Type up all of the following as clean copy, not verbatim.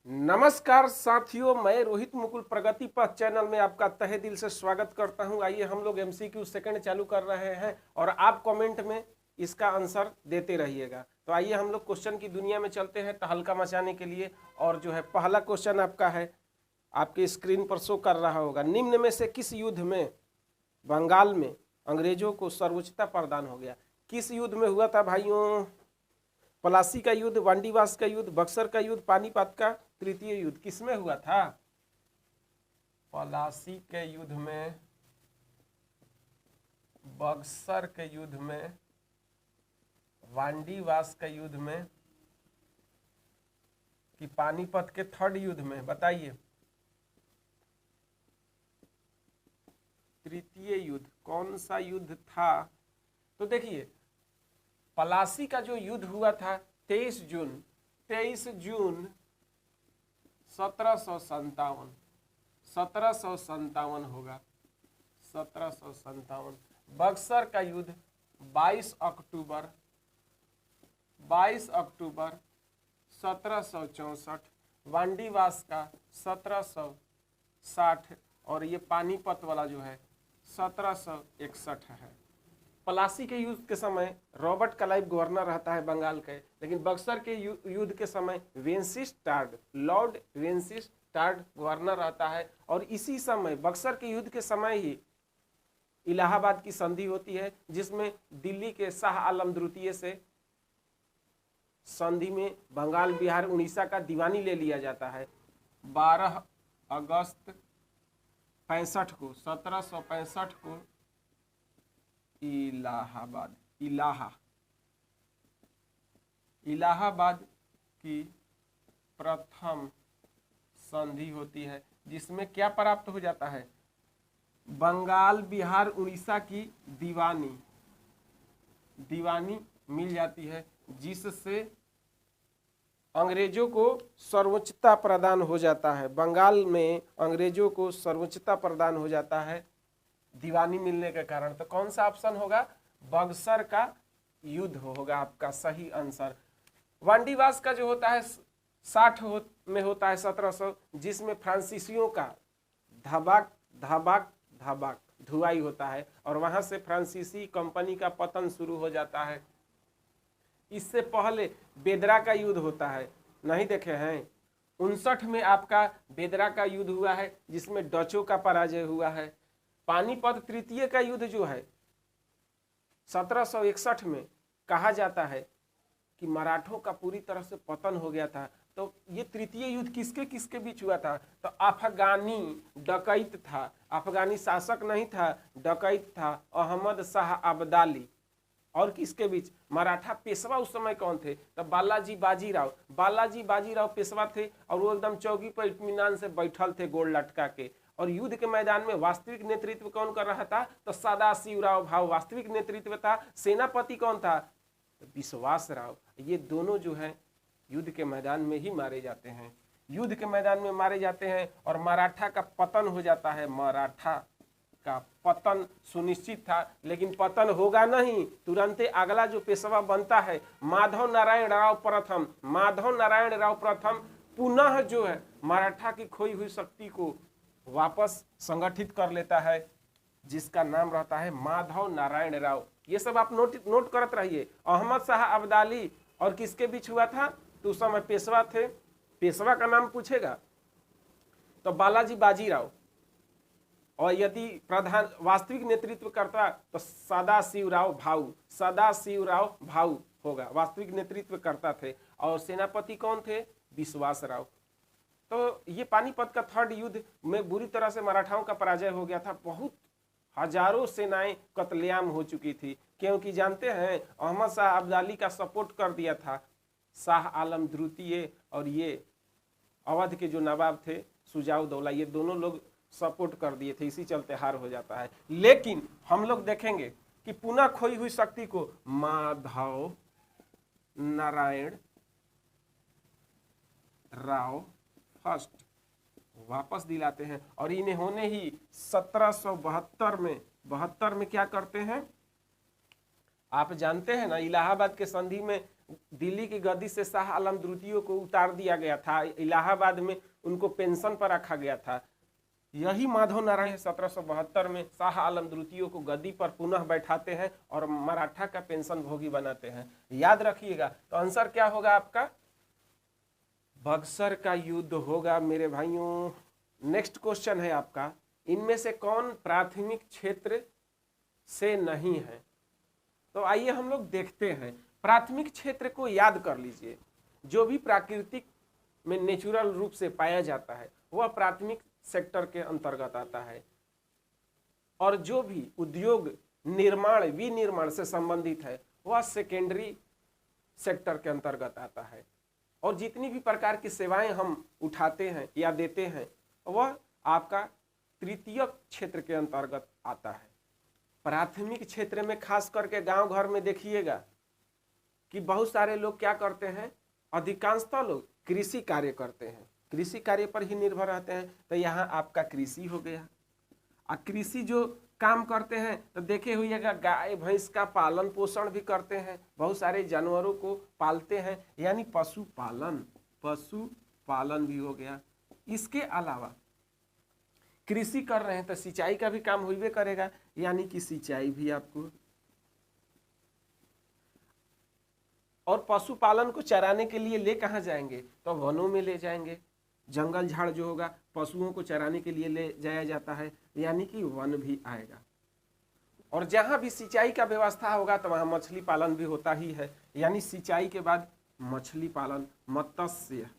नमस्कार साथियों, मैं रोहित मुकुल प्रगति पथ चैनल में आपका तहे दिल से स्वागत करता हूं। आइए हम लोग एमसीक्यू सेकंड चालू कर रहे हैं और आप कमेंट में इसका आंसर देते रहिएगा। तो आइए हम लोग क्वेश्चन की दुनिया में चलते हैं तहलका मचाने के लिए। और जो है पहला क्वेश्चन आपका है, आपके स्क्रीन पर शो कर रहा होगा। निम्न में से किस युद्ध में बंगाल में अंग्रेजों को सर्वोच्चता प्रदान हो गया? किस युद्ध में हुआ था भाइयों? पलासी का युद्ध, वांडीवास का युद्ध, बक्सर का युद्ध, पानीपत का तृतीय युद्ध, किसमें हुआ था? पलासी के युद्ध में, बक्सर के युद्ध में, वांडीवास के युद्ध में, कि पानीपत के थर्ड युद्ध में? बताइए। तृतीय युद्ध कौन सा युद्ध था? तो देखिए, पलासी का जो युद्ध हुआ था 23 जून 1757 होगा, 1757। बक्सर का युद्ध 22 अक्टूबर 1764। वांडीवास का 1760 और ये पानीपत वाला जो है 1761 है। पलासी के युद्ध के समय रॉबर्ट क्लाइव गवर्नर रहता है बंगाल के, लेकिन बक्सर के युद्ध के समय लॉर्ड वेंसिस्टार्ड गवर्नर रहता है। और इसी समय बक्सर के युद्ध के समय ही इलाहाबाद की संधि होती है, जिसमें दिल्ली के शाह आलम द्वितीय से संधि में बंगाल, बिहार, उड़ीसा का दीवानी ले लिया जाता है। 12 अगस्त 65 को, 1765 को इलाहाबाद की प्रथम संधि होती है, जिसमें क्या प्राप्त हो जाता है? बंगाल, बिहार, उड़ीसा की दीवानी मिल जाती है, जिससे अंग्रेजों को सर्वोच्चता प्रदान हो जाता है। बंगाल में अंग्रेजों को सर्वोच्चता प्रदान हो जाता है दीवानी मिलने के कारण। तो कौन सा ऑप्शन होगा? बक्सर का युद्ध होगा आपका सही आंसर। वांडीवास का जो होता है 60 में होता है, 1700, जिसमें फ्रांसीसियों का धबाक धुआई होता है और वहां से फ्रांसीसी कंपनी का पतन शुरू हो जाता है। इससे पहले बेदरा का युद्ध होता है, नहीं देखे हैं? 59 में आपका बेदरा का युद्ध हुआ है, जिसमें डचों का पराजय हुआ है। पानीपत तृतीय का युद्ध जो है 1761 में, कहा जाता है कि मराठों का पूरी तरह से पतन हो गया था। तो ये तृतीय युद्ध किसके किसके बीच हुआ था? तो अफगानी डकैत था, अफगानी शासक नहीं था, डकैत था, अहमद शाह अब्दाली। और किसके बीच? मराठा पेशवा उस समय कौन थे? तो बालाजी बाजीराव पेशवा थे, और वो एकदम चौकी पर इत्मीनान से बैठल थे गोल लटका के। और युद्ध के मैदान में वास्तविक नेतृत्व कौन कर रहा था? तो सदाशिवराव भाव वास्तविक नेतृत्व था। सेनापति कौन था? तो विश्वास राव। ये दोनों जो है युद्ध के मैदान में ही मारे जाते हैं, युद्ध के मैदान में मारे जाते हैं, और मराठा का पतन हो जाता है। मराठा का पतन सुनिश्चित था, लेकिन पतन होगा नहीं, तुरंत अगला जो पेशवा बनता है माधव नारायण राव प्रथम पुनः जो है मराठा की खोई हुई शक्ति को वापस संगठित कर लेता है, जिसका नाम रहता है माधव नारायण राव। ये सब आप नोट करते रहिए। अहमद शाह अब्दाली और किसके बीच हुआ था? तो उस समय पेशवा थे, पेशवा का नाम पूछेगा तो बालाजी बाजीराव। और यदि प्रधान वास्तविक नेतृत्व करता तो सदाशिवराव भाऊ होगा, वास्तविक नेतृत्व करता थे। और सेनापति कौन थे? विश्वास राव। तो ये पानीपत का थर्ड युद्ध में बुरी तरह से मराठाओं का पराजय हो गया था। बहुत हजारों सेनाएं कत्लेआम हो चुकी थी, क्योंकि जानते हैं अहमद शाह अब्दाली का सपोर्ट कर दिया था शाह आलम द्वितीय, और ये अवध के जो नवाब थे सुजाउद्दौला, ये दोनों लोग सपोर्ट कर दिए थे, इसी चलते हार हो जाता है। लेकिन हम लोग देखेंगे कि पुनः खोई हुई शक्ति को माधव नारायण राव फर्स्ट वापस दिलाते हैं। और इन्होंने ही 1772 में क्या करते हैं? आप जानते हैं ना, इलाहाबाद के संधि में दिल्ली की गद्दी से शाह आलम द्वितीय को उतार दिया गया था, इलाहाबाद में उनको पेंशन पर रखा गया था। यही माधव नारायण 1772 में शाह आलम द्वितीय को गद्दी पर पुनः बैठाते हैं और मराठा का पेंशन भोगी बनाते हैं। याद रखिएगा। तो आंसर क्या होगा आपका? बक्सर का युद्ध होगा मेरे भाइयों। नेक्स्ट क्वेश्चन है आपका, इनमें से कौन प्राथमिक क्षेत्र से नहीं है? तो आइए हम लोग देखते हैं। प्राथमिक क्षेत्र को याद कर लीजिए। जो भी प्राकृतिक में नेचुरल रूप से पाया जाता है वह प्राथमिक सेक्टर के अंतर्गत आता है, और जो भी उद्योग निर्माण विनिर्माण से संबंधित है वह सेकेंडरी सेक्टर के अंतर्गत आता है, और जितनी भी प्रकार की सेवाएं हम उठाते हैं या देते हैं वह आपका तृतीय क्षेत्र के अंतर्गत आता है। प्राथमिक क्षेत्र में खास करके गांव घर में देखिएगा कि बहुत सारे लोग क्या करते हैं, अधिकांशतः लोग कृषि कार्य करते हैं, कृषि कार्य पर ही निर्भर रहते हैं। तो यहाँ आपका कृषि हो गया। और कृषि जो काम करते हैं तो देखे हुएगा गाय भैंस का पालन पोषण भी करते हैं, बहुत सारे जानवरों को पालते हैं, यानी पशुपालन भी हो गया। इसके अलावा कृषि कर रहे हैं तो सिंचाई का भी काम होइबे करेगा, यानी कि सिंचाई भी आपको, और पशुपालन को चराने के लिए ले कहाँ जाएंगे? तो वनों में ले जाएंगे। जंगल झाड़ जो होगा पशुओं को चराने के लिए ले जाया जाता है, यानी कि वन भी आएगा। और जहां भी सिंचाई का व्यवस्था होगा तो वहां मछली पालन भी होता ही है, यानी सिंचाई के बाद मछली पालन, मत्स्य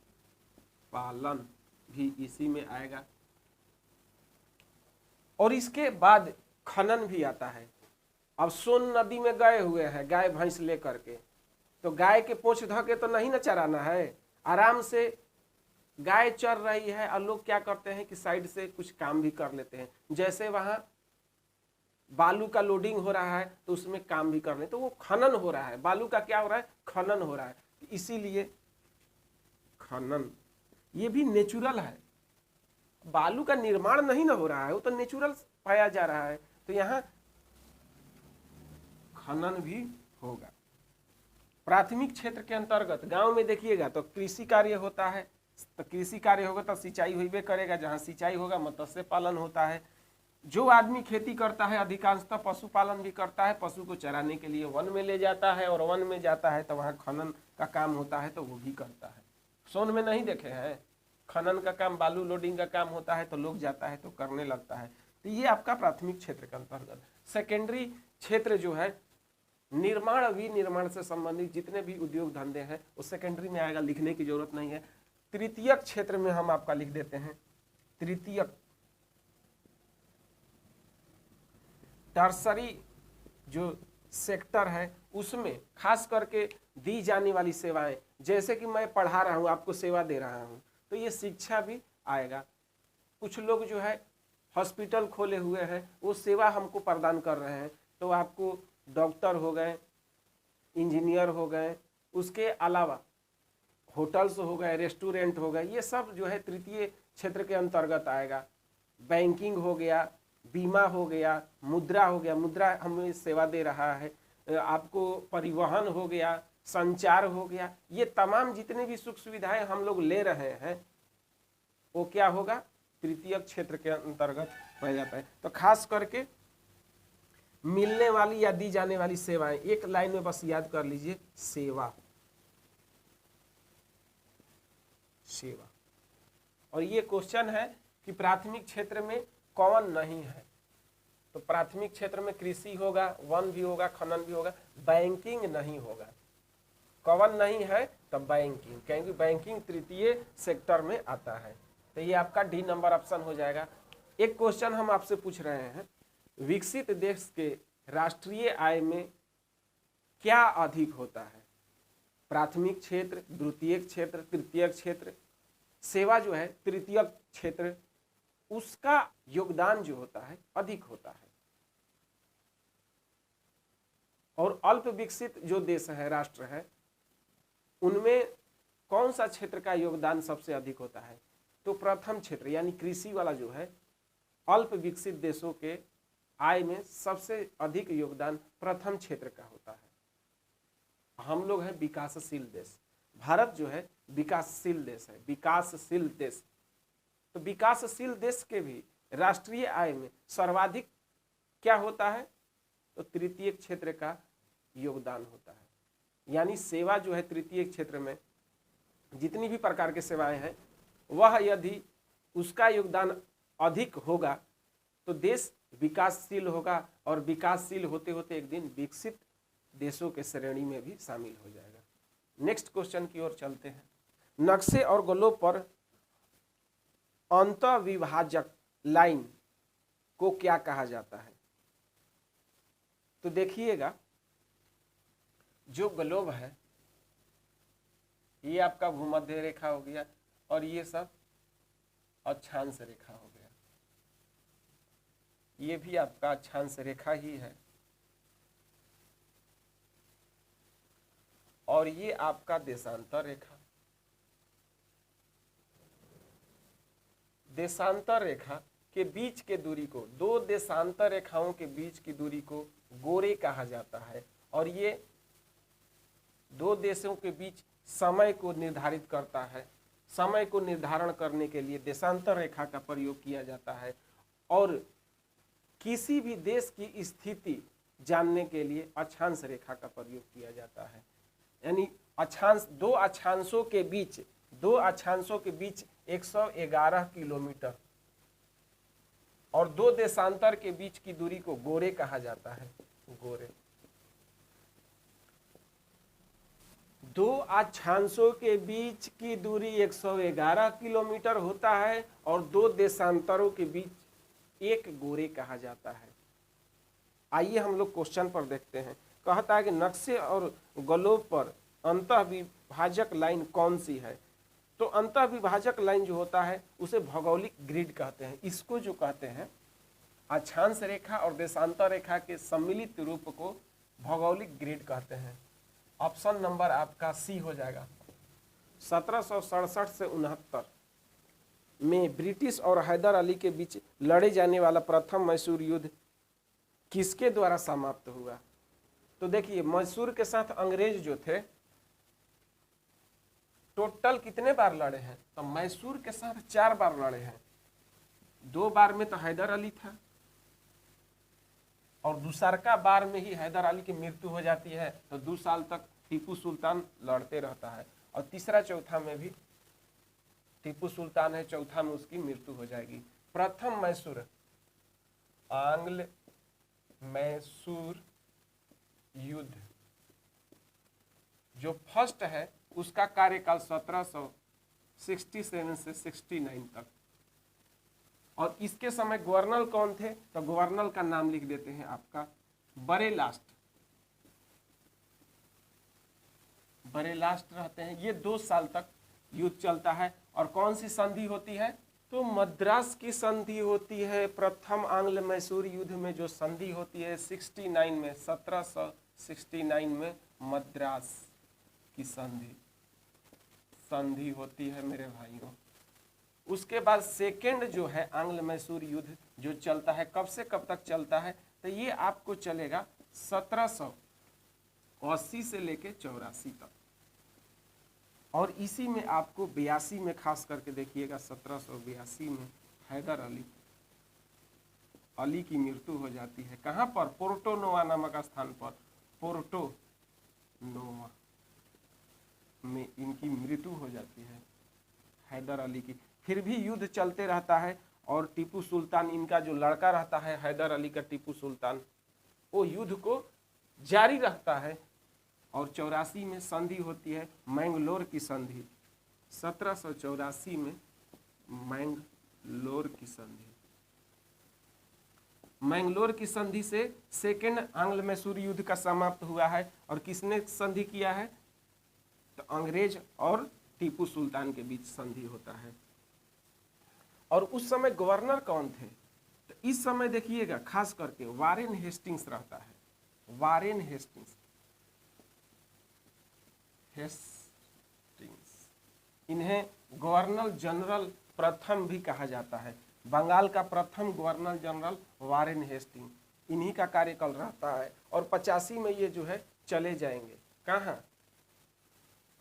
पालन भी इसी में आएगा। और इसके बाद खनन भी आता है। अब सोन नदी में गए हुए हैं गाय भैंस लेकर के, तो गाय के पोंछ ध के तो नहीं ना चराना है, आराम से गाय चर रही है और लोग क्या करते हैं कि साइड से कुछ काम भी कर लेते हैं। जैसे वहां बालू का लोडिंग हो रहा है तो उसमें काम भी कर ले, तो वो खनन हो रहा है। बालू का क्या हो रहा है? खनन हो रहा है। इसीलिए खनन ये भी नेचुरल है, बालू का निर्माण नहीं ना हो रहा है, वो तो नेचुरल पाया जा रहा है। तो यहाँ खनन भी होगा। प्राथमिक क्षेत्र के अंतर्गत गांव में देखिएगा तो कृषि कार्य होता है, तो कृषि कार्य होगा तो सिंचाई होइबे करेगा, जहां सिंचाई होगा मत्स्य पालन होता है। जो आदमी खेती करता है अधिकांशतः पशुपालन भी करता है, पशु को चराने के लिए वन में ले जाता है, और वन में जाता है तो वहां खनन का काम होता है, तो वो भी करता है। सोन में नहीं देखे हैं खनन का काम, बालू लोडिंग का काम होता है तो लोग जाता है तो करने लगता है। तो ये आपका प्राथमिक क्षेत्र के अंतर्गत। सेकेंडरी क्षेत्र जो है निर्माण विनिर्माण से संबंधित जितने भी उद्योग धंधे हैं वो सेकेंडरी में आएगा, लिखने की जरूरत नहीं है। तृतीयक क्षेत्र में हम आपका लिख देते हैं तृतीयक। टर्सरी जो सेक्टर है उसमें खास करके दी जाने वाली सेवाएं, जैसे कि मैं पढ़ा रहा हूं, आपको सेवा दे रहा हूं, तो ये शिक्षा भी आएगा। कुछ लोग जो है हॉस्पिटल खोले हुए हैं, वो सेवा हमको प्रदान कर रहे हैं, तो आपको डॉक्टर हो गए, इंजीनियर हो गए, उसके अलावा होटल्स हो गए, रेस्टोरेंट हो गए, ये सब जो है तृतीय क्षेत्र के अंतर्गत आएगा। बैंकिंग हो गया, बीमा हो गया, मुद्रा हो गया, मुद्रा हमें सेवा दे रहा है, आपको परिवहन हो गया, संचार हो गया, ये तमाम जितने भी सुख सुविधाएं हम लोग ले रहे हैं वो क्या होगा? तृतीय क्षेत्र के अंतर्गत पाया जाता है। तो खास करके मिलने वाली या दी जाने वाली सेवाएं, एक लाइन में बस याद कर लीजिए, सेवा। सेवा। और ये क्वेश्चन है कि प्राथमिक क्षेत्र में कौन नहीं है? तो प्राथमिक क्षेत्र में कृषि होगा, वन भी होगा, खनन भी होगा, बैंकिंग नहीं होगा। कौन नहीं है? तो बैंकिंग, क्योंकि बैंकिंग तृतीय सेक्टर में आता है। तो ये आपका डी नंबर ऑप्शन हो जाएगा। एक क्वेश्चन हम आपसे पूछ रहे हैं, विकसित देश के राष्ट्रीय आय में क्या अधिक होता है? प्राथमिक क्षेत्र, द्वितीय क्षेत्र, तृतीय क्षेत्र। सेवा जो है तृतीय क्षेत्र, उसका योगदान जो होता है अधिक होता है। और अल्प विकसित जो देश है, राष्ट्र है, उनमें कौन सा क्षेत्र का योगदान सबसे अधिक होता है? तो प्रथम क्षेत्र यानी कृषि वाला जो है, अल्प विकसित देशों के आय में सबसे अधिक योगदान प्रथम क्षेत्र का होता है। हम लोग हैं विकासशील देश, भारत जो है विकासशील देश है, विकासशील देश। तो विकासशील देश के भी राष्ट्रीय आय में सर्वाधिक क्या होता है, तो तृतीय क्षेत्र का योगदान होता है। यानी सेवा जो है तृतीय क्षेत्र में जितनी भी प्रकार की सेवाएं हैं, वह यदि उसका योगदान अधिक होगा तो देश विकासशील होगा, और विकासशील होते होते एक दिन विकसित देशों के श्रेणी में भी शामिल हो जाएगा। नेक्स्ट क्वेश्चन की ओर चलते हैं। नक्शे और ग्लोब पर अंतःविभाजक लाइन को क्या कहा जाता है? तो देखिएगा, जो ग्लोब है ये आपका भूमध्य रेखा हो गया, और ये सब अक्षांश रेखा हो गया, ये भी आपका अक्षांश रेखा ही है, और ये आपका देशांतर रेखा। देशांतर रेखा के बीच के दूरी को, दो देशांतर रेखाओं के बीच की दूरी को गोरे कहा जाता है, और ये दो देशों के बीच समय को निर्धारित करता है। समय को निर्धारण करने के लिए देशांतर रेखा का प्रयोग किया जाता है, और किसी भी देश की स्थिति जानने के लिए अक्षांश रेखा का प्रयोग किया जाता है। यानी अक्षांश, दो अक्षांशों के बीच 111 किलोमीटर, और दो देशांतर के बीच की दूरी को गोरे कहा जाता है, गोरे। दो अक्षांशों के बीच की दूरी 111 किलोमीटर होता है, और दो देशांतरों के बीच एक गोरे कहा जाता है। आइए हम लोग क्वेश्चन पर देखते हैं। कहता है कि नक्शे और ग्लोब पर अंतःविभाजक लाइन कौन सी है? तो अंतःविभाजक लाइन जो होता है उसे भौगोलिक ग्रिड कहते हैं। इसको जो कहते हैं, अक्षांश रेखा और देशांतर रेखा के सम्मिलित रूप को भौगोलिक ग्रिड कहते हैं। ऑप्शन नंबर आपका सी हो जाएगा। 1767 से 69 में ब्रिटिश और हैदर अली के बीच लड़े जाने वाला प्रथम मैसूर युद्ध किसके द्वारा समाप्त हुआ? तो देखिए, मैसूर के साथ अंग्रेज जो थे टोटल कितने बार लड़े हैं? तो मैसूर के साथ 4 बार लड़े हैं। 2 बार में तो हैदर अली था, और दूसरका बार में ही हैदर अली की मृत्यु हो जाती है, तो 2 साल तक टीपू सुल्तान लड़ते रहता है, और तीसरा चौथा में भी टीपू सुल्तान है, चौथा में उसकी मृत्यु हो जाएगी। प्रथम मैसूर, आंग्ल मैसूर युद्ध जो फर्स्ट है उसका कार्यकाल 1767 से 69 तक, और इसके समय गवर्नर कौन थे? तो गवर्नर का नाम लिख देते हैं आपका बरेलास्ट रहते हैं। ये 2 साल तक युद्ध चलता है, और कौन सी संधि होती है? तो मद्रास की संधि होती है। प्रथम आंग्ल मैसूर युद्ध में जो संधि होती है 69 में, 1769 में मद्रास की संधि होती है मेरे भाइयों। उसके बाद सेकेंड जो है आंग्ल मैसूर युद्ध जो चलता है, कब से कब तक चलता है? तो ये आपको चलेगा 1780 से लेके 84 तक, और इसी में आपको 82 में खास करके देखिएगा, 1782 में हैदर अली की मृत्यु हो जाती है। कहाँ पर? पोर्टो नोवा नामक स्थान पर, पोर्टो नोवा में इनकी मृत्यु हो जाती है हैदर अली की। फिर भी युद्ध चलते रहता है, और टीपू सुल्तान, इनका जो लड़का रहता है हैदर अली का, टीपू सुल्तान, वो युद्ध को जारी रखता है, और 84 में संधि होती है मैंगलोर की संधि। 1784 में मैंगलोर की संधि से सेकेंड आंग्ल मैसूर युद्ध का समाप्त हुआ है। और किसने संधि किया है? तो अंग्रेज और टीपू सुल्तान के बीच संधि होता है। और उस समय गवर्नर कौन थे? तो इस समय देखिएगा खास करके वारेन हेस्टिंग्स रहता है। वारेन हेस्टिंग्स इन्हें गवर्नर जनरल प्रथम भी कहा जाता है। बंगाल का प्रथम गवर्नर जनरल वारेन हेस्टिंग, इन्हीं का कार्यकाल रहता है, और 85 में ये जो है चले जाएंगे। कहाँ,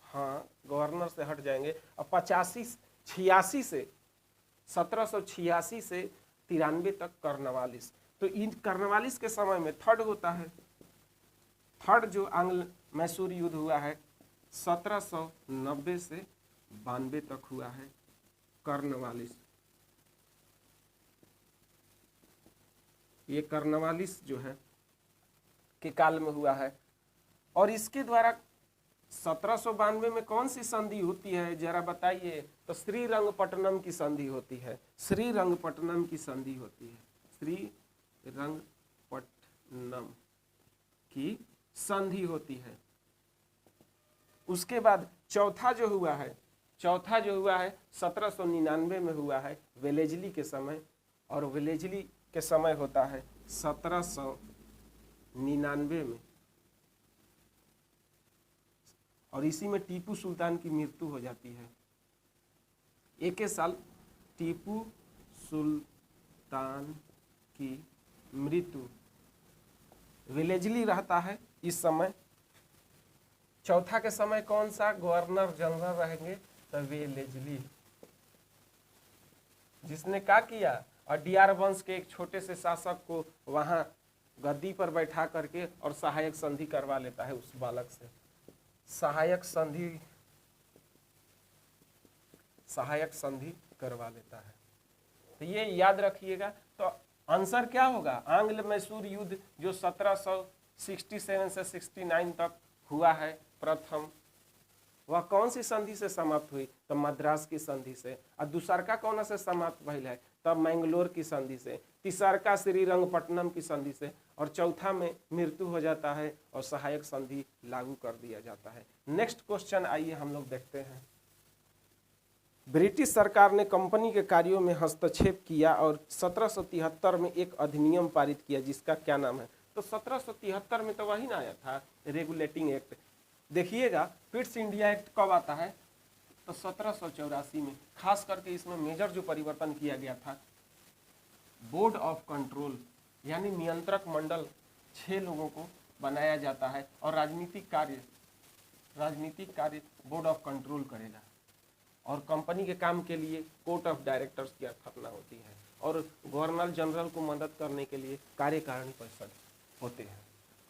हाँ गवर्नर से हट जाएंगे। अब 85-86 से 1786 से 93 तक कर्नवालिस। तो इन कर्नवालिस के समय में थर्ड होता है, थर्ड जो आंग्ल मैसूर युद्ध हुआ है 1790 से 92 तक हुआ है कर्नवालिस। ये कर्नवालिस जो है के काल में हुआ है। और इसके द्वारा 1792 में कौन सी संधि होती है जरा बताइए? तो श्रीरंगपट्टनम की संधि होती है, श्रीरंगपट्टनम की संधि होती है, श्रीरंगपट्टनम की संधि होती है। उसके बाद चौथा जो हुआ है 1799 में हुआ है वेलेजली के समय, और वेलेजली के समय होता है 1799 में, और इसी में टीपू सुल्तान की मृत्यु हो जाती है। एक ही साल टीपू सुल्तान की मृत्यु, वेलेजली रहता है इस समय। चौथा के समय कौन सा गवर्नर जनरल रहेंगे? तो वेलेजली, जिसने क्या किया, अडियार वंश के एक छोटे से शासक को वहां गद्दी पर बैठा करके और सहायक संधि करवा लेता है उस बालक से, सहायक संधि करवा लेता है। तो ये याद रखिएगा। तो आंसर क्या होगा? आंग्ल मैसूर युद्ध जो 1767 से 69 तक हुआ है प्रथम, वह कौन सी संधि से समाप्त हुई? तो मद्रास की संधि से। और दूसरका कौन से समाप्त भइल है? तब मैंगलोर की संधि से। तीसरका श्रीरंगपट्टनम की संधि से। और चौथा में मृत्यु हो जाता है और सहायक संधि लागू कर दिया जाता है। नेक्स्ट क्वेश्चन आइए हम लोग देखते हैं। ब्रिटिश सरकार ने कंपनी के कार्यों में हस्तक्षेप किया और 1773 में एक अधिनियम पारित किया जिसका क्या नाम है? तो 1773 में तो वही ना आया था रेगुलेटिंग एक्ट। देखिएगा पिट्स इंडिया एक्ट कब आता है? तो 1784 में। खास करके इसमें मेजर जो परिवर्तन किया गया था, बोर्ड ऑफ कंट्रोल यानी नियंत्रक मंडल 6 लोगों को बनाया जाता है और राजनीतिक कार्य बोर्ड ऑफ कंट्रोल करेगा। और कंपनी के काम के लिए कोर्ट ऑफ डायरेक्टर्स की स्थापना होती है और गवर्नर जनरल को मदद करने के लिए कार्यकारिणी परिषद होते हैं।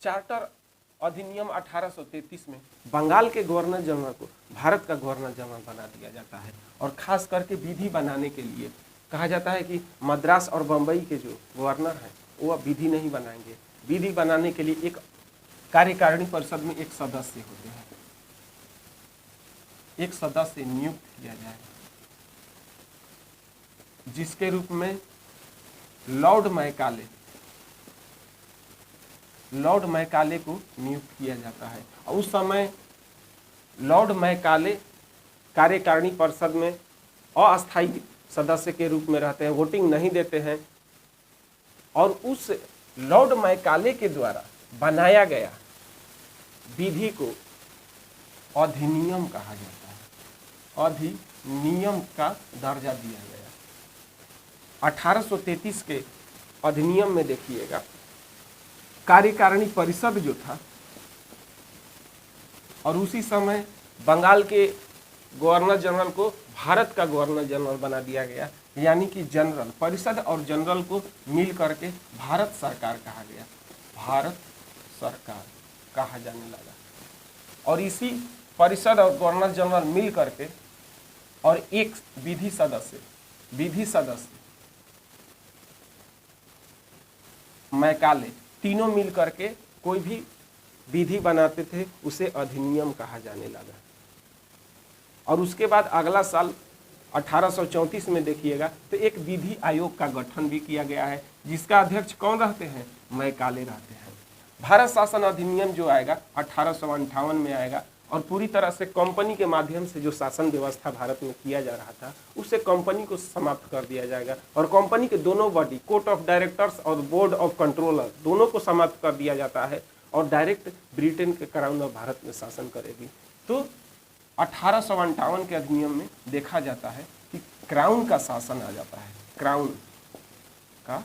चार्टर अधिनियम 1833 में बंगाल के गवर्नर जनरल को भारत का गवर्नर जनरल बना दिया जाता है और खास करके विधि बनाने के लिए कहा जाता है कि मद्रास और बंबई के जो गवर्नर हैं वो विधि नहीं बनाएंगे। विधि बनाने के लिए एक कार्यकारिणी परिषद में एक सदस्य होते हैं, एक सदस्य नियुक्त किया जाए जिसके रूप में लॉर्ड मैकाले को नियुक्त किया जाता है। और उस समय लॉर्ड मैकाले कार्यकारिणी परिषद में अस्थायी सदस्य के रूप में रहते हैं, वोटिंग नहीं देते हैं। और उस लॉर्ड मैकाले के द्वारा बनाया गया विधि को अधिनियम कहा जाता है, अधिनियम का दर्जा दिया गया। 1833 के अधिनियम में देखिएगा कार्यकारिणी परिषद जो था, और उसी समय बंगाल के गवर्नर जनरल को भारत का गवर्नर जनरल बना दिया गया, यानी कि जनरल परिषद और जनरल को मिल करके भारत सरकार कहा गया, भारत सरकार कहा जाने लगा। और इसी परिषद और गवर्नर जनरल मिल करके और एक विधि सदस्य मैकाले, तीनों मिल करके कोई भी विधि बनाते थे, उसे अधिनियम कहा जाने लगा। और उसके बाद अगला साल 1834 में देखिएगा तो एक विधि आयोग का गठन भी किया गया है जिसका अध्यक्ष कौन रहते हैं? मैकाले रहते हैं। भारत शासन अधिनियम जो आएगा 1858 में आएगा और पूरी तरह से कंपनी के माध्यम से जो शासन व्यवस्था भारत में किया जा रहा था उससे कंपनी को समाप्त कर दिया जाएगा और कंपनी के दोनों बॉडी कोर्ट ऑफ डायरेक्टर्स और बोर्ड ऑफ कंट्रोलर दोनों को समाप्त कर दिया जाता है और डायरेक्ट ब्रिटेन के क्राउन और भारत में शासन करेगी। तो 1858 के अधिनियम में देखा जाता है कि क्राउन का शासन आ जाता है, क्राउन का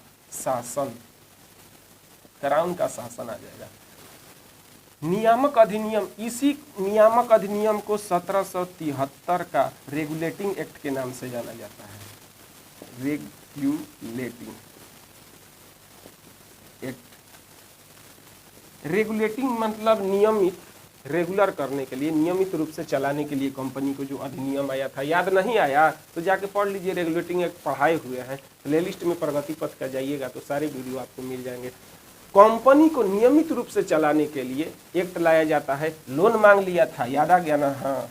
शासन आ जाएगा। नियामक अधिनियम, इसी नियामक अधिनियम को 1773 का रेगुलेटिंग एक्ट के नाम से जाना जाता है। रेगुलेटिंग एक्ट, रेगुलेटिंग मतलब नियमित, रेगुलर करने के लिए, नियमित रूप से चलाने के लिए कंपनी को जो अधिनियम आया था। याद नहीं आया तो जाके पढ़ लीजिए, रेगुलेटिंग एक्ट पढ़ाए हुए हैं, प्लेलिस्ट में प्रगति पथ का जाइएगा तो सारे वीडियो आपको मिल जाएंगे। कंपनी को नियमित रूप से चलाने के लिए एक्ट लाया जाता है। लोन मांग लिया था, याद आ गया ना, हाँ,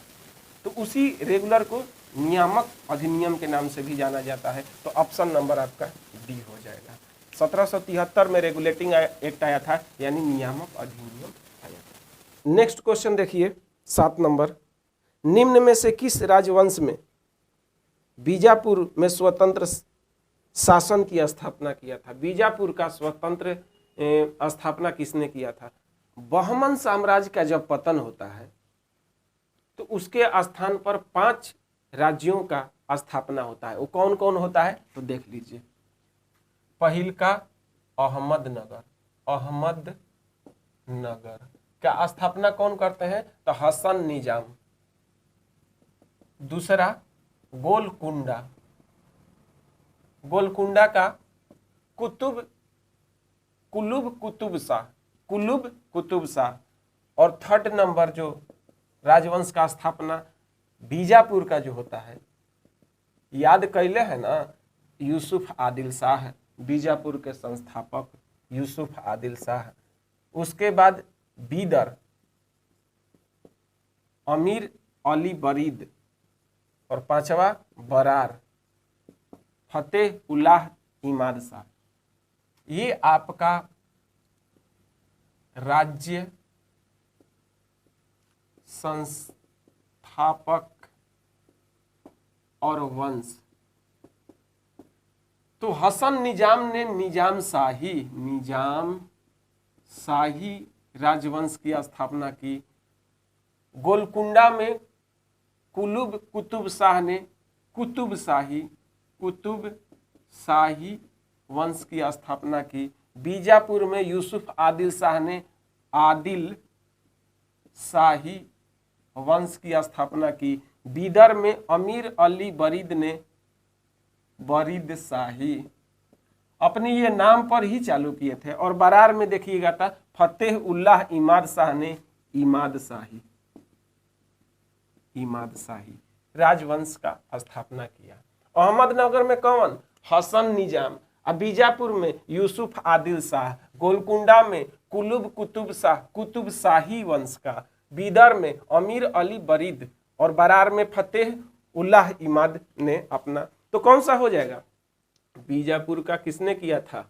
तो उसी रेगुलर को नियामक अधिनियम के नाम से भी जाना जाता है। तो ऑप्शन नंबर आपका डी हो जाएगा। 1773 में रेगुलेटिंग एक्ट आया था, यानी नियामक अधिनियम आया था। नेक्स्ट क्वेश्चन देखिए 7 नंबर, निम्न में से किस राजवंश में बीजापुर में स्वतंत्र शासन की स्थापना किया था? बीजापुर का स्वतंत्र स्थापना किसने किया था? बहमन साम्राज्य का जब पतन होता है तो उसके स्थान पर 5 राज्यों का स्थापना होता है। वो कौन कौन होता है तो देख लीजिए। पहिल का अहमदनगर, अहमदनगर का स्थापना कौन करते हैं तो हसन निजाम। दूसरा गोलकुंडा, गोलकुंडा का कुलुब कुतुब शाह। और थर्ड नंबर जो राजवंश का स्थापना बीजापुर का जो होता है, याद कैले है ना, यूसुफ आदिल शाह, बीजापुर के संस्थापक यूसुफ आदिल शाह। उसके बाद बीदर अमीर अली बरीद। और 5वां बरार फतेह उल्लाह इमाद शाह। ये आपका राज्य संस्थापक और वंश। तो हसन निजाम ने निजाम शाही राजवंश की स्थापना की। गोलकुंडा में कुलुब कुतुब शाह ने कुतुब शाही वंश की स्थापना की। बीजापुर में यूसुफ आदिल शाह ने आदिल शाही वंश की स्थापना की। बीदर में अमीर अली बरीद ने बरीद शाही, अपनी ये नाम पर ही चालू किए थे। और बरार में देखिएगा था फतेह उल्लाह इमाद शाह ने इमाद शाही राजवंश का स्थापना किया। अहमदनगर में कौन? हसन निजाम। बीजापुर में यूसुफ आदिल शाह। गोलकुंडा में कुतुब शाही वंश का। बीदर में अमीर अली बरीद। और बरार में फतेह उल्लाह इमाद ने अपना। तो कौन सा हो जाएगा? बीजापुर का किसने किया था?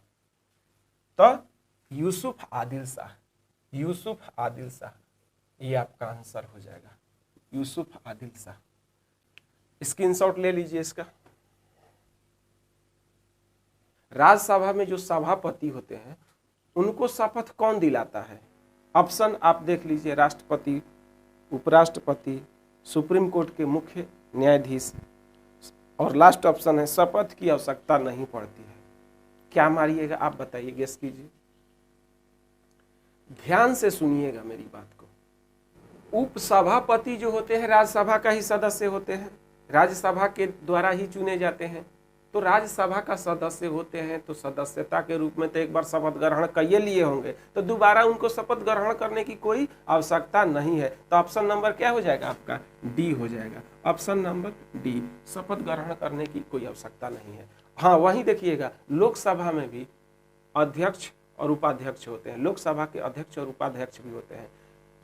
तो यूसुफ आदिल शाह। ये आपका आंसर हो जाएगा, यूसुफ आदिल शाह। स्क्रीनशॉट ले लीजिए इसका। राज्यसभा में जो सभापति होते हैं उनको शपथ कौन दिलाता है? ऑप्शन आप देख लीजिए, राष्ट्रपति, उपराष्ट्रपति, सुप्रीम कोर्ट के मुख्य न्यायाधीश। और लास्ट ऑप्शन है शपथ की आवश्यकता नहीं पड़ती है। क्या मारिएगा आप बताइए, गेस कीजिए। ध्यान से सुनिएगा मेरी बात को। उपसभापति जो होते हैं राज्यसभा का ही सदस्य होते हैं, राज्यसभा के द्वारा ही चुने जाते हैं। तो राज्यसभा का सदस्य होते हैं तो सदस्यता के रूप में तो एक बार शपथ ग्रहण किए लिए होंगे, तो दोबारा उनको शपथ ग्रहण करने की कोई आवश्यकता नहीं है। तो ऑप्शन नंबर क्या हो जाएगा आपका? डी हो जाएगा। ऑप्शन नंबर डी, शपथ ग्रहण करने की कोई आवश्यकता नहीं है। हाँ, वहीं देखिएगा लोकसभा में भी अध्यक्ष और उपाध्यक्ष होते हैं। लोकसभा के अध्यक्ष और उपाध्यक्ष भी होते हैं,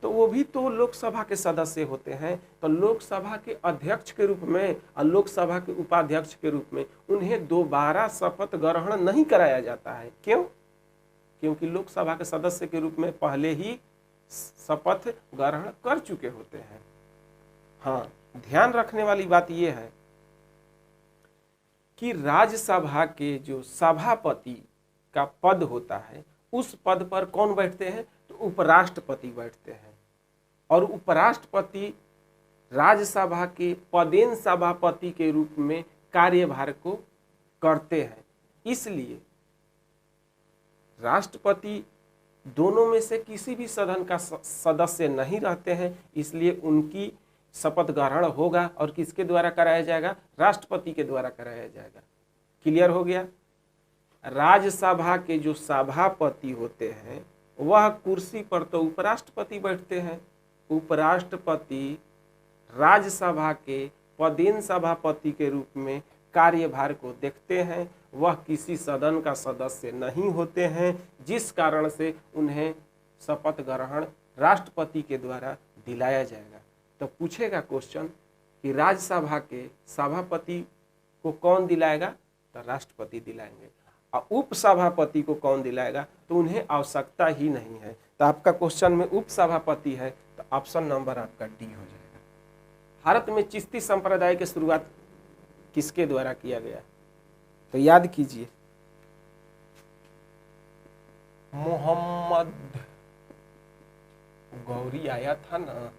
तो वो भी तो लोकसभा के सदस्य होते हैं। तो लोकसभा के अध्यक्ष के रूप में और लोकसभा के उपाध्यक्ष के रूप में उन्हें दोबारा शपथ ग्रहण नहीं कराया जाता है। क्यों? क्योंकि लोकसभा के सदस्य के रूप में पहले ही शपथ ग्रहण कर चुके होते हैं। हाँ, ध्यान रखने वाली बात यह है कि राज्यसभा के जो सभापति का पद होता है उस पद पर कौन बैठते हैं? तो उपराष्ट्रपति बैठते हैं। और उपराष्ट्रपति राज्यसभा के पदेन सभापति के रूप में कार्यभार को करते हैं। इसलिए राष्ट्रपति दोनों में से किसी भी सदन का सदस्य नहीं रहते हैं, इसलिए उनकी शपथ ग्रहण होगा और किसके द्वारा कराया जाएगा? राष्ट्रपति के द्वारा कराया जाएगा। क्लियर हो गया? राज्यसभा के जो सभापति होते हैं वह कुर्सी पर तो उपराष्ट्रपति बैठते हैं। उपराष्ट्रपति राज्यसभा के पदेन सभापति के रूप में कार्यभार को देखते हैं। वह किसी सदन का सदस्य नहीं होते हैं, जिस कारण से उन्हें शपथ ग्रहण राष्ट्रपति के द्वारा दिलाया जाएगा। तो पूछेगा क्वेश्चन कि राज्यसभा के सभापति को कौन दिलाएगा? तो राष्ट्रपति दिलाएंगे। और उपसभापति को कौन दिलाएगा? तो उन्हें आवश्यकता ही नहीं है। तो आपका क्वेश्चन में उपसभापति है, तो ऑप्शन नंबर आपका डी हो जाएगा। भारत में चिश्ती संप्रदाय की शुरुआत किसके द्वारा किया गया? तो याद कीजिए, मोहम्मद गौरी आया था ना?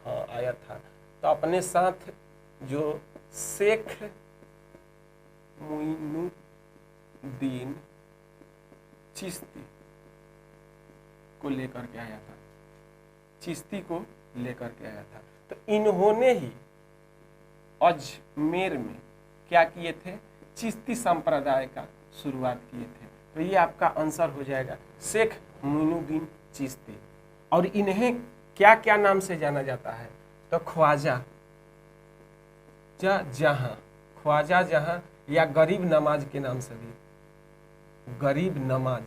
हाँ आया था। तो अपने साथ जो शेख मुइनुद्दीन चिश्ती को लेकर के आया था, चिश्ती को लेकर के आया था। तो इन्होंने ही अजमेर में क्या किए थे? चिश्ती संप्रदाय का शुरुआत किए थे। तो ये आपका आंसर हो जाएगा शेख मुइनुद्दीन चिश्ती। और इन्हें क्या क्या नाम से जाना जाता है? तो ख्वाजा जहां, ख्वाजा जहां, या गरीब नमाज के नाम से भी, गरीब नमाज,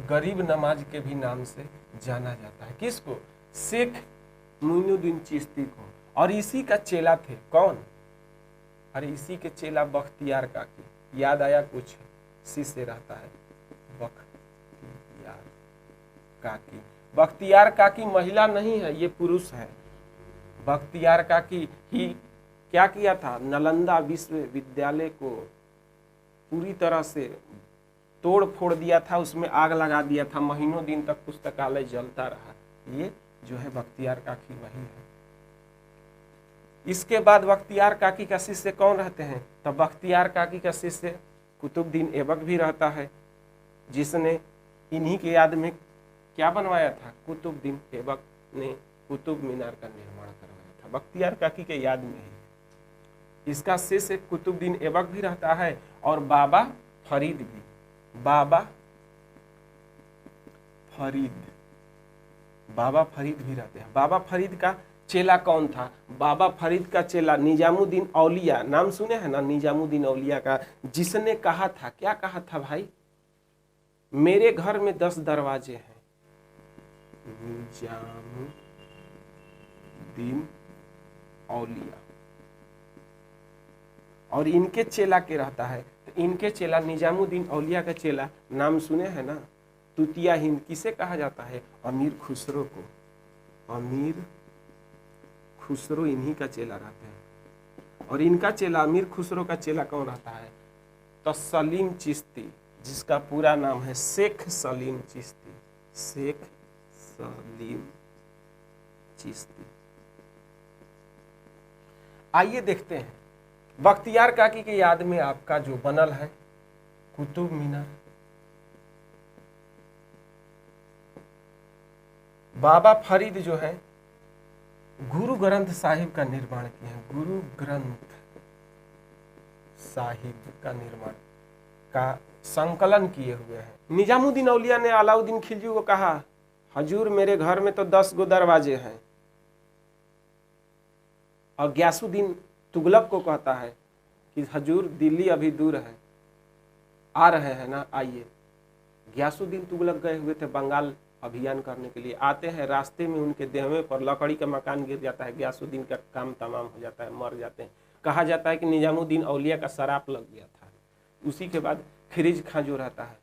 गरीब नमाज के भी नाम से जाना जाता है। किसको? शेख मुइनुद्दीन चिश्ती को। और इसी का चेला थे कौन? अरे इसी के चेला बख्तियार काकी। याद आया? कुछ शिष्य रहता है बख्तियार काकी। बख्तियार काकी महिला नहीं है, ये पुरुष है। बख्तियार काकी ही क्या किया था? नालंदा विश्वविद्यालय को पूरी तरह से तोड़ फोड़ दिया था, उसमें आग लगा दिया था, महीनों दिन तक पुस्तकालय जलता रहा। ये जो है बख्तियार काकी वही है। इसके बाद बख्तियार काकी का शिष्य कौन रहते हैं? तो बख्तियार काकी का शिष्य कुतुबुद्दीन ऐबक भी रहता है, जिसने इन्हीं के याद में क्या बनवाया था? कुतुबुद्दीन ऐबक ने कुतुब मीनार का निर्माण करवाया था, बख्तियार काकी के याद में ही। इसका शिष्य कुतुबुद्दीन ऐबक भी रहता है और बाबा फरीद भी, बाबा फरीद भी रहते हैं। बाबा फरीद का चेला कौन था? बाबा फरीद का चेला निजामुद्दीन औलिया, नाम सुने हैं ना निजामुद्दीन औलिया का, जिसने कहा था, क्या कहा था भाई? मेरे घर में 10 दरवाजे हैं। निजामुद्दीन औलिया। और इनके चेला के रहता है, तो इनके चेला निजामुद्दीन औलिया का चेला नाम सुने हैं ना? तुतिया हिंद किसे कहा जाता है? अमीर खुसरो को। अमीर खुसरो इन्हीं का चेला रहता है। और इनका चेला अमीर खुसरो का चेला कौन रहता है? तो सलीम चिश्ती, जिसका पूरा नाम है शेख सलीम चिश्ती। शेख सलीम चिश्ती। आइए देखते हैं बख्तियार काकी के याद में आपका जो बनल है कुतुब मीनार। बाबा फरीद जो है गुरु ग्रंथ साहिब का निर्माण किए हैं। गुरु ग्रंथ साहिब का निर्माण का संकलन किए हुए हैं। निजामुद्दीन औलिया ने अलाउद्दीन खिलजी को कहा, हजूर मेरे घर में तो 10 गो दरवाजे हैं। और गयासुद्दीन तुगलक को कहता है कि हजूर दिल्ली अभी दूर है, आ रहे हैं ना, आइए। गयासुद्दीन तुगलक गए हुए थे बंगाल अभियान करने के लिए। आते हैं, रास्ते में उनके देहवे पर लकड़ी का मकान गिर जाता है। गयासुद्दीन का काम तमाम हो जाता है, मर जाते हैं। कहा जाता है कि निजामुद्दीन औलिया का शराप लग गया था। उसी के बाद खिरिज खां जो रहता है,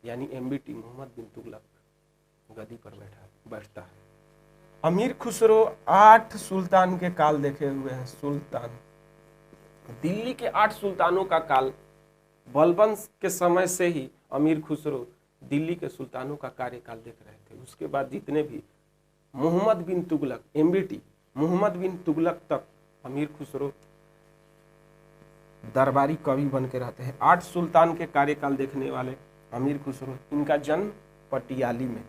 यानी MBT मोहम्मद बिन तुगलक, गद्दी पर बैठता है। अमीर खुसरो 8 सुल्तान के काल देखे हुए हैं। सुल्तान, दिल्ली के 8 सुल्तानों का काल, बलबन के समय से ही अमीर खुसरो दिल्ली के सुल्तानों का कार्यकाल देख रहे थे। उसके बाद जितने भी मोहम्मद बिन तुगलक, MBT मोहम्मद बिन तुगलक तक अमीर खुसरो दरबारी कवि बन के रहते हैं। 8 सुल्तान के कार्यकाल देखने वाले अमीर खुसरो, इनका जन्म पटियाली में।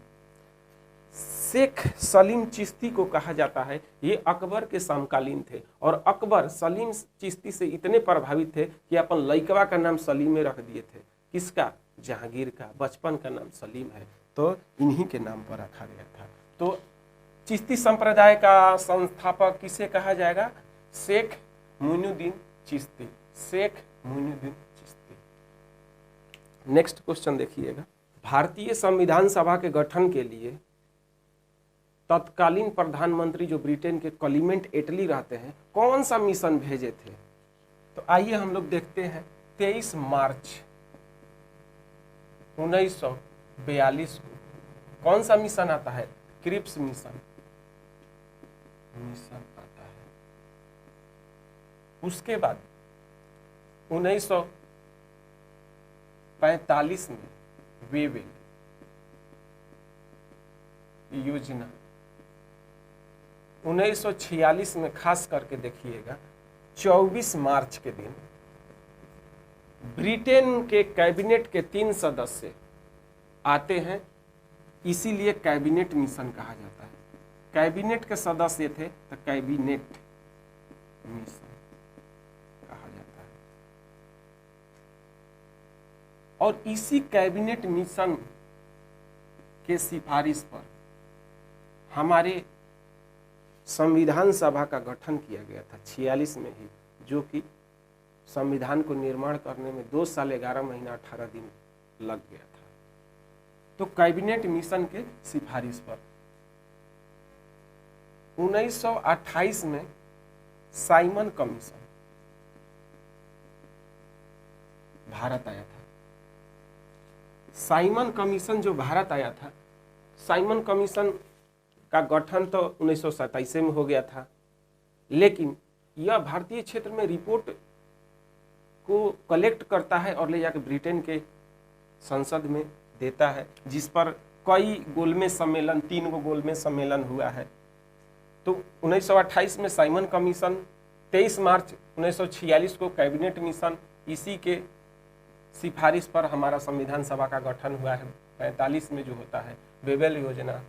शेख सलीम चिश्ती को कहा जाता है, ये अकबर के समकालीन थे और अकबर सलीम चिश्ती से इतने प्रभावित थे कि अपन लइकवा का नाम सलीम रख दिए थे। किसका? जहांगीर का। बचपन का नाम सलीम है तो इन्हीं के नाम पर रखा गया था। तो चिश्ती संप्रदाय का संस्थापक किसे कहा जाएगा? शेख मोइनुद्दीन चिश्ती। शेख मोइनुद्दीन चिश्ती। नेक्स्ट क्वेश्चन देखिएगा, भारतीय संविधान सभा के गठन के लिए तत्कालीन प्रधानमंत्री जो ब्रिटेन के क्लीमेंट एटली रहते हैं, कौन सा मिशन भेजे थे? तो आइए हम लोग देखते हैं। 23 मार्च 1942 को कौन सा मिशन आता है? क्रिप्स मिशन आता है। उसके बाद 1945 में वेवेल योजना, 1946 में खास करके देखिएगा 24 मार्च के दिन ब्रिटेन के कैबिनेट के 3 सदस्य आते हैं, इसीलिए कैबिनेट मिशन कहा जाता है। कैबिनेट के सदस्य थे तो कैबिनेट मिशन कहा जाता है। और इसी कैबिनेट मिशन के सिफारिश पर हमारे संविधान सभा का गठन किया गया था 46 में ही, जो कि संविधान को निर्माण करने में 2 साल 11 महीना 18 दिन लग गया था। तो कैबिनेट मिशन के सिफारिश पर 1928 में साइमन कमीशन भारत आया था। साइमन कमीशन जो भारत आया था, साइमन कमीशन का गठन तो 1927 में हो गया था, लेकिन यह भारतीय क्षेत्र में रिपोर्ट को कलेक्ट करता है और ले जाकर ब्रिटेन के संसद में देता है, जिस पर कई गोलमेज सम्मेलन, 3 गो गोलमेज सम्मेलन हुआ है। तो 1928 में साइमन कमीशन, 23 मार्च 1946 को कैबिनेट मिशन, इसी के सिफारिश पर हमारा संविधान सभा का गठन हुआ है। 45 में जो होता है वेवेल योजना,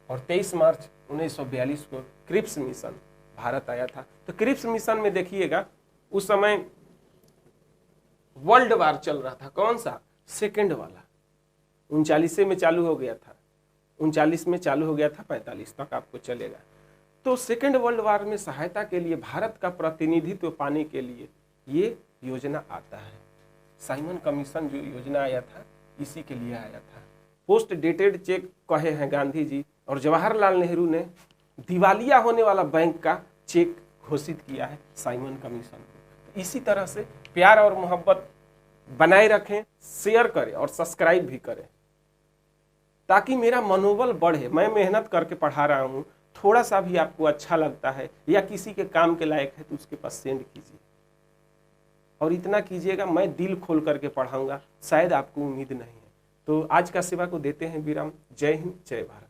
और 23 मार्च 1942 को क्रिप्स मिशन भारत आया था। तो क्रिप्स मिशन में देखिएगा उस समय वर्ल्ड वार चल रहा था। कौन सा? सेकेंड वाला। 39 में चालू हो गया था, 39 में चालू हो गया था, 45 तक आपको चलेगा। तो सेकेंड वर्ल्ड वार में सहायता के लिए भारत का प्रतिनिधित्व पाने के लिए ये योजना आता है। साइमन कमीशन जो योजना आया था, इसी के लिए आया था। पोस्ट डेटेड चेक कहे हैं गांधी जी, और जवाहरलाल नेहरू ने दिवालिया होने वाला बैंक का चेक घोषित किया है साइमन कमीशन को। इसी तरह से प्यार और मोहब्बत बनाए रखें, शेयर करें और सब्सक्राइब भी करें, ताकि मेरा मनोबल बढ़े। मैं मेहनत करके पढ़ा रहा हूँ, थोड़ा सा भी आपको अच्छा लगता है या किसी के काम के लायक है तो उसके पास सेंड कीजिए, और इतना कीजिएगा, मैं दिल खोल करके पढ़ाऊंगा। शायद आपको उम्मीद नहीं है। तो आज का सेवा को देते हैं विराम। जय हिंद, जय भारत।